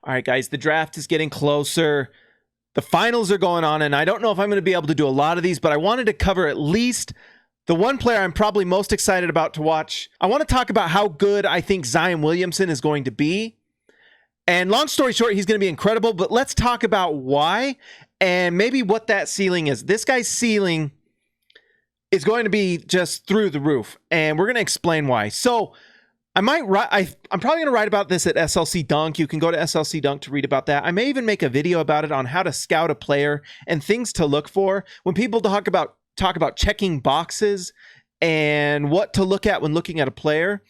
All right, guys, the draft is getting closer. The finals are going on, and I don't know if I'm going to be able to do a lot of these, but I wanted to cover at least the one player I'm probably most excited about to watch. I want to talk about how good I think Zion Williamson is going to be. And long story short, he's going to be incredible, but let's talk about why and maybe what that ceiling is. This guy's ceiling is going to be just through the roof, and we're going to explain why. So I'm probably going to write about this at SLC Dunk. You can go to SLC Dunk to read about that. I may even make a video about it on how to scout a player and things to look for. When people talk about checking boxes and what to look at when looking at a player,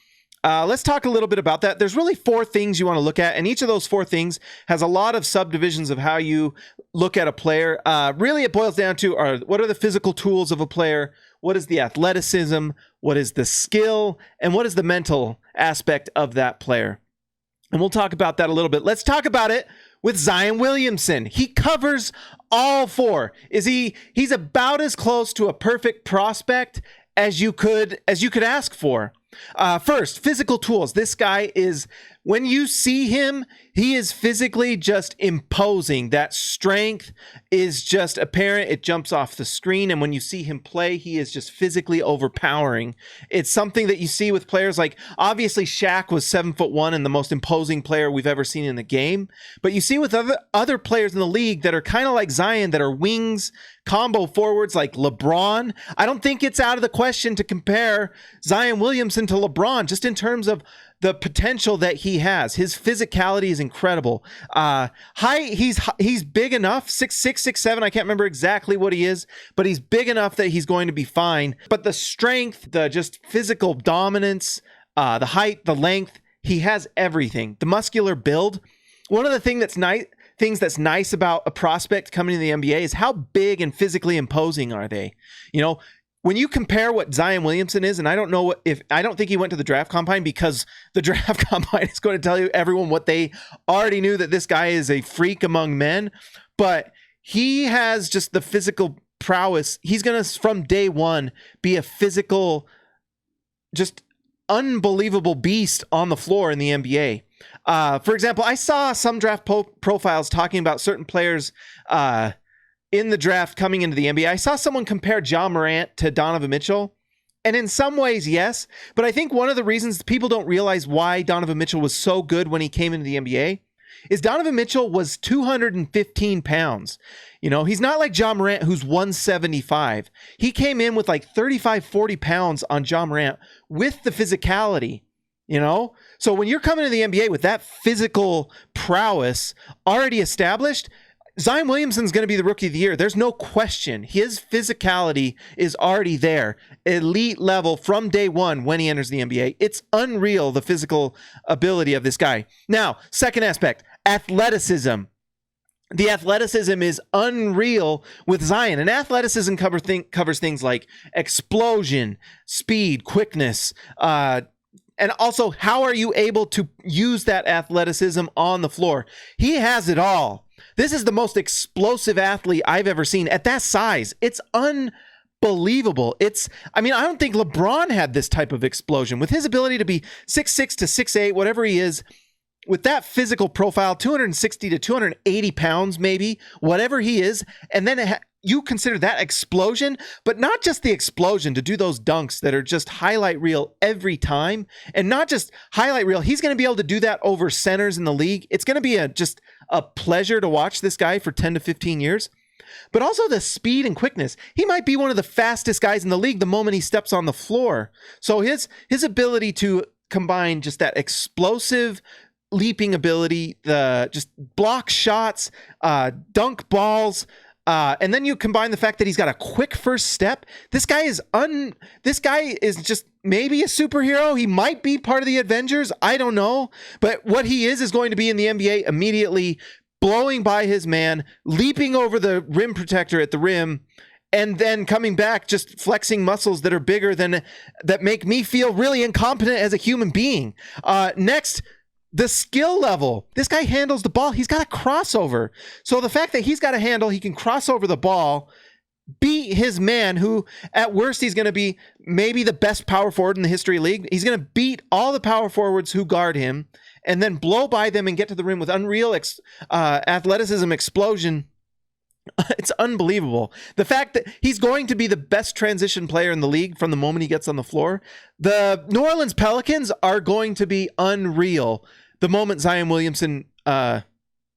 let's talk a little bit about that. There's really 4 things you want to look at, and each of those 4 things has a lot of subdivisions of how you look at a player. Really, it boils down to what are the physical tools of a player? What is the athleticism? What is the skill? And what is the mental aspect of that player? And we'll talk about that a little bit. Let's talk about it with Zion Williamson. He covers all 4. He's about as close to a perfect prospect as you could ask for. First, physical tools. This guy is, when you see him, he is physically just imposing. That strength is just apparent. It jumps off the screen. And when you see him play, he is just physically overpowering. It's something that you see with players like, obviously Shaq was 7'1" and the most imposing player we've ever seen in the game. But you see with other players in the league that are kind of like Zion, that are wings, combo forwards like LeBron. I don't think it's out of the question to compare Zion Williamson to LeBron, just in terms of the potential that he has. His physicality is incredible. He's big enough, 6'6", 6'7". I can't remember exactly what he is, but he's big enough that he's going to be fine. But the strength, the just physical dominance, the height, the length, he has everything. The muscular build. One of the things that's nice about a prospect coming to the NBA is how big and physically imposing are they. You know, when you compare what Zion Williamson is, and I don't think he went to the draft combine, because the draft combine is going to tell you everyone what they already knew, that this guy is a freak among men, but he has just the physical prowess. He's going to, from day one, be a physical, just unbelievable beast on the floor in the NBA. For example, I saw some draft profiles talking about certain players in the draft coming into the NBA. I saw someone compare Ja Morant to Donovan Mitchell. And in some ways, yes. But I think one of the reasons people don't realize why Donovan Mitchell was so good when he came into the NBA is Donovan Mitchell was 215 pounds. You know, he's not like Ja Morant, who's 175. He came in with like 35, 40 pounds on Ja Morant with the physicality. You know, so when you're coming to the NBA with that physical prowess already established, Zion Williamson's going to be the rookie of the year. There's no question. His physicality is already there. Elite level from day one when he enters the NBA. It's unreal, the physical ability of this guy. Now, second aspect, athleticism. The athleticism is unreal with Zion. And athleticism covers things like explosion, speed, quickness, and also, how are you able to use that athleticism on the floor? He has it all. This is the most explosive athlete I've ever seen at that size. It's unbelievable. I don't think LeBron had this type of explosion. With his ability to be 6'6" to 6'8", whatever he is, with that physical profile, 260 to 280 pounds maybe, whatever he is, and then you consider that explosion, but not just the explosion to do those dunks that are just highlight reel every time, and not just highlight reel. He's going to be able to do that over centers in the league. It's going to be just a pleasure to watch this guy for 10 to 15 years. But also the speed and quickness. He might be one of the fastest guys in the league the moment he steps on the floor. So his ability to combine just that explosive leaping ability, the just block shots, dunk balls, and then you combine the fact that he's got a quick first step. This guy is just maybe a superhero. He might be part of the Avengers. I don't know. But what he is going to be in the NBA immediately, blowing by his man, leaping over the rim protector at the rim, and then coming back, just flexing muscles that are bigger that make me feel really incompetent as a human being. Next, the skill level. This guy handles the ball. He's got a crossover. So the fact that he's got a handle, he can cross over the ball, beat his man, who at worst he's going to be maybe the best power forward in the history of the league. He's going to beat all the power forwards who guard him and then blow by them and get to the rim with unreal athleticism explosion. It's unbelievable. The fact that he's going to be the best transition player in the league from the moment he gets on the floor. The New Orleans Pelicans are going to be unreal the moment Zion Williamson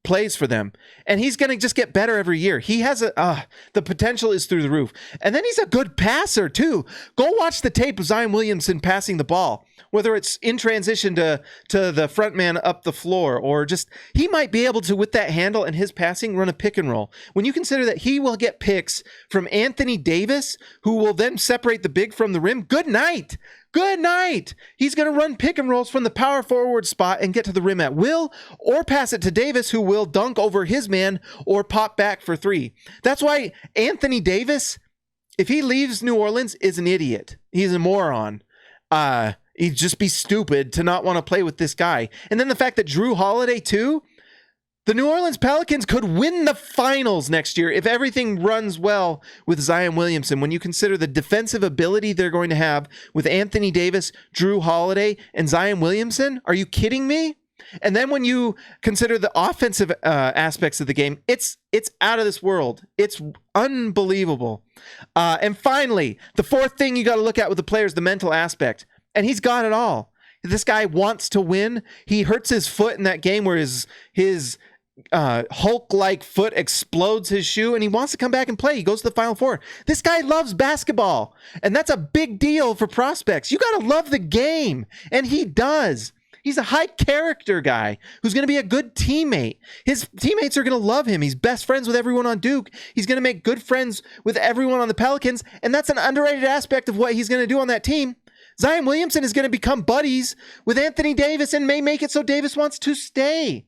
plays for them, and he's going to just get better every year. He has the potential is through the roof, and then he's a good passer too. Go watch the tape of Zion Williamson passing the ball, whether it's in transition to the front man up the floor, or just he might be able to, with that handle and his passing, run a pick and roll. When you consider that he will get picks from Anthony Davis, who will then separate the big from the rim. Good night. Good night. He's going to run pick and rolls from the power forward spot and get to the rim at will, or pass it to Davis, who will dunk over his man or pop back for three. That's why Anthony Davis, if he leaves New Orleans, is an idiot. He's a moron. He'd just be stupid to not want to play with this guy. And then the fact that Jrue Holiday too, the New Orleans Pelicans could win the finals next year if everything runs well with Zion Williamson. When you consider the defensive ability they're going to have with Anthony Davis, Jrue Holiday, and Zion Williamson, are you kidding me? And then when you consider the offensive aspects of the game, it's out of this world. It's unbelievable. And finally, the fourth thing you got to look at with the players, the mental aspect. And he's got it all. This guy wants to win. He hurts his foot in that game where his Hulk-like foot explodes his shoe, and he wants to come back and play. He goes to the Final Four. This guy loves basketball, and that's a big deal for prospects. You got to love the game, and he does. He's a high character guy who's going to be a good teammate. His teammates are going to love him. He's best friends with everyone on Duke. He's going to make good friends with everyone on the Pelicans, and that's an underrated aspect of what he's going to do on that team. Zion Williamson is going to become buddies with Anthony Davis and may make it so Davis wants to stay,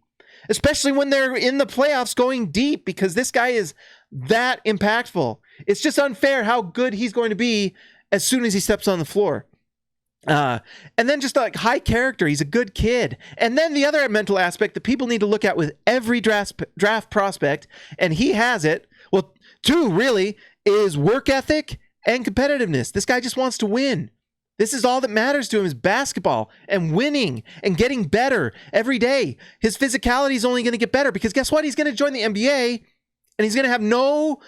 especially when they're in the playoffs going deep, because this guy is that impactful. It's just unfair how good he's going to be as soon as he steps on the floor. And then just like high character, he's a good kid. And then the other mental aspect that people need to look at with every draft prospect, and he has it, well, two really, is work ethic and competitiveness. This guy just wants to win. This is all that matters to him, is basketball and winning and getting better every day. His physicality is only going to get better because guess what? He's going to join the NBA, and he's going to have no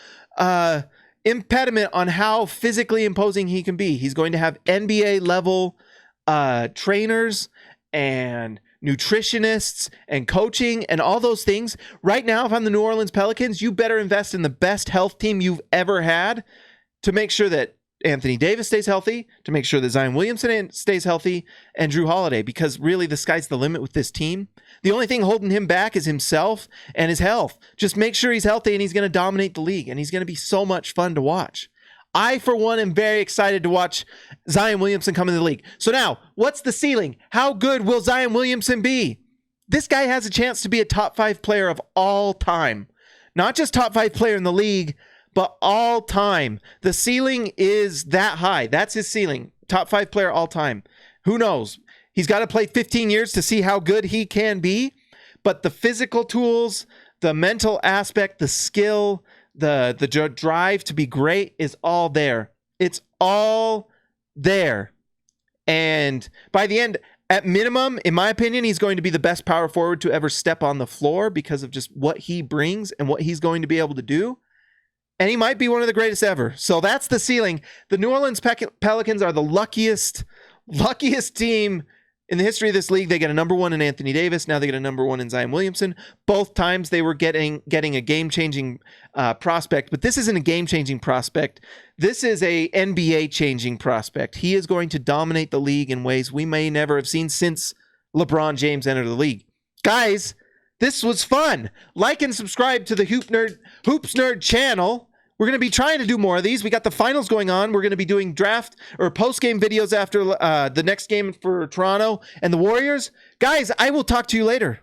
impediment on how physically imposing he can be. He's going to have NBA level trainers and nutritionists and coaching and all those things. Right now, if I'm the New Orleans Pelicans, you better invest in the best health team you've ever had to make sure that Anthony Davis stays healthy, to make sure that Zion Williamson stays healthy, and Jrue Holiday, because really the sky's the limit with this team. The only thing holding him back is himself and his health. Just make sure he's healthy and he's going to dominate the league, and he's going to be so much fun to watch. I, for one, am very excited to watch Zion Williamson come into the league. So now, what's the ceiling? How good will Zion Williamson be? This guy has a chance to be a top 5 player of all time. Not just top 5 player in the league, but all time. The ceiling is that high. That's his ceiling. Top 5 player all time. Who knows? He's got to play 15 years to see how good he can be. But the physical tools, the mental aspect, the skill, the drive to be great is all there. It's all there. And by the end, at minimum, in my opinion, he's going to be the best power forward to ever step on the floor because of just what he brings and what he's going to be able to do. And he might be one of the greatest ever. So that's the ceiling. The New Orleans Pelicans are the luckiest team in the history of this league. They get a number 1 in Anthony Davis. Now they get a number 1 in Zion Williamson. Both times they were getting a game-changing prospect. But this isn't a game-changing prospect. This is a NBA-changing prospect. He is going to dominate the league in ways we may never have seen since LeBron James entered the league. Guys, this was fun. Like and subscribe to the Hoops Nerd channel. We're going to be trying to do more of these. We got the finals going on. We're going to be doing draft or post-game videos after the next game for Toronto and the Warriors. Guys, I will talk to you later.